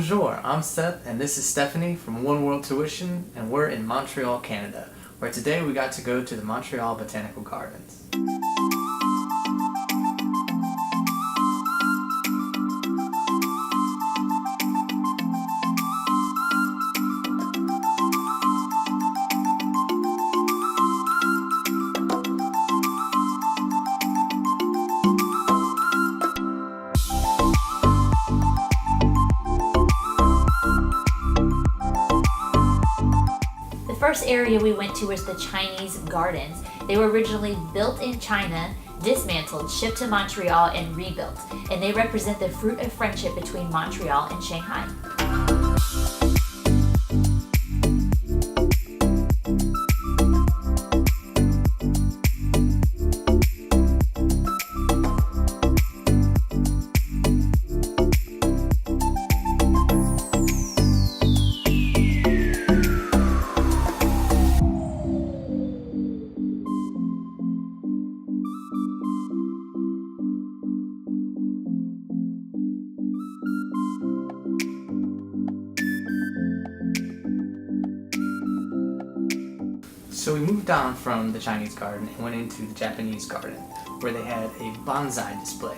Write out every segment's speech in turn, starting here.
Bonjour, I'm Seth, and this is Stephanie from One World Tuition, and we're in Montreal, Canada, where today we got to go to the Montreal Botanical Gardens. The first area we went to was the Chinese Gardens. They were originally built in China, dismantled, shipped to Montreal, and rebuilt. And they represent the fruit of friendship between Montreal and Shanghai. So we moved on from the Chinese garden and went into the Japanese garden, where they had a bonsai display.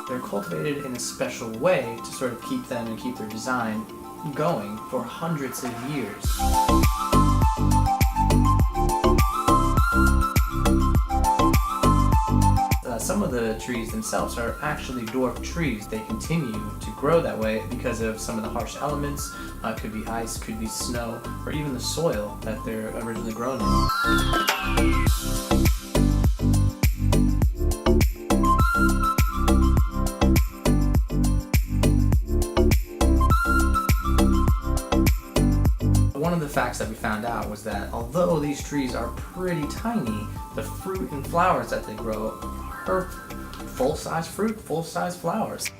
They're cultivated in a special way to sort of keep them and keep their design going for hundreds of years. Some of the trees themselves are actually dwarf trees. They continue to grow that way because of some of the harsh elements. Could be ice, could be snow, or even the soil that they're originally grown in. One of the facts that we found out was that although these trees are pretty tiny, the fruit and flowers that they grow are full-size fruit, full-size flowers.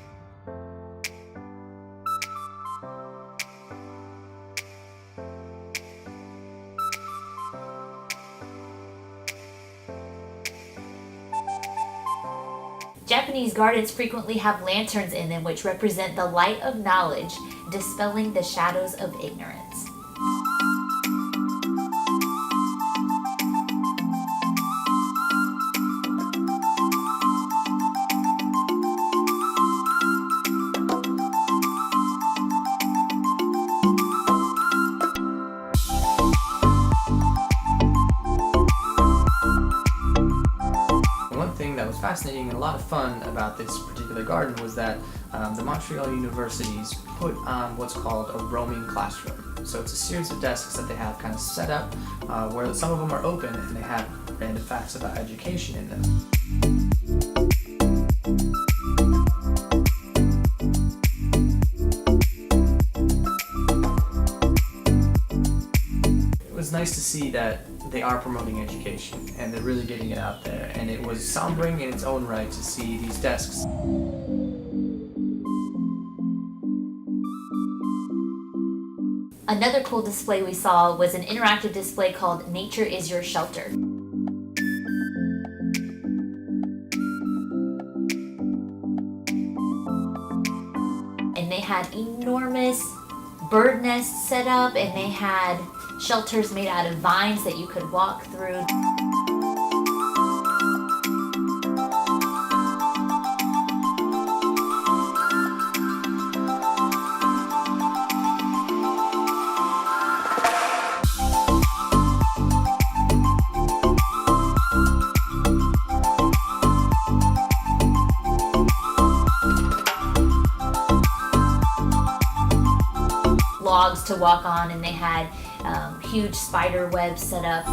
Japanese gardens frequently have lanterns in them which represent the light of knowledge, dispelling the shadows of ignorance. That was fascinating and a lot of fun about this particular garden was that the Montreal universities put on what's called a roaming classroom. So it's a series of desks that they have kind of set up where some of them are open and they have random facts about education in them. It was nice to see that they are promoting education and they're really getting it out there, and it was sombering in its own right to see these desks. Another cool display we saw was an interactive display called Nature is Your Shelter. And they had enormous bird nests set up, and they had shelters made out of vines that you could walk through. Logs to walk on, and they had huge spider webs set up.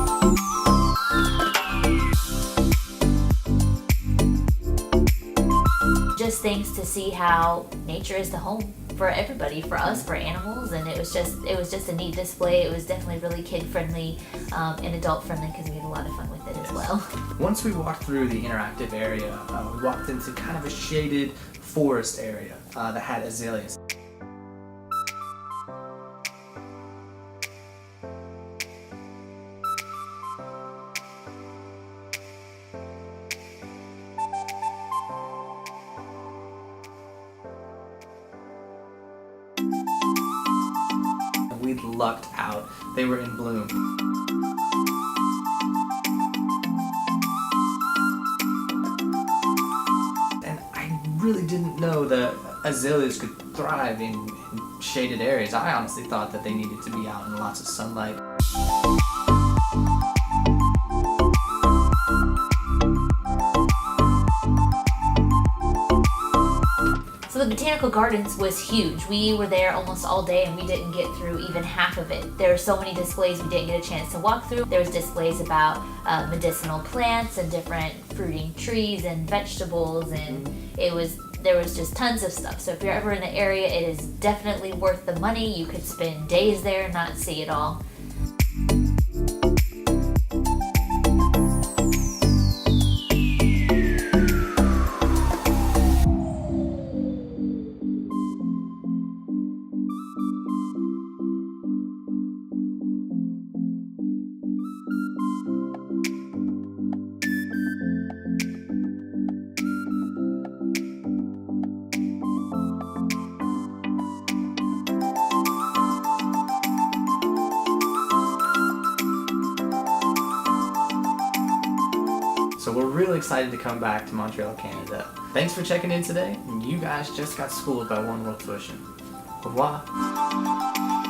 Just things to see how nature is the home for everybody, for us, for animals, and it was just a neat display. It was definitely really kid friendly and adult friendly because we had a lot of fun with it as well. Once we walked through the interactive area, we walked into kind of a shaded forest area that had azaleas. lucked out. They were in bloom. And I really didn't know that azaleas could thrive in shaded areas. I honestly thought that they needed to be out in lots of sunlight. So the Botanical Gardens was huge. We were there almost all day and we didn't get through even half of it. There were so many displays we didn't get a chance to walk through. There was displays about medicinal plants and different fruiting trees and vegetables, and there was just tons of stuff. So if you're ever in the area, it is definitely worth the money. You could spend days there and not see it all. So we're really excited to come back to Montreal, Canada. Thanks for checking in today, and you guys just got schooled by One World Tuition. Au revoir.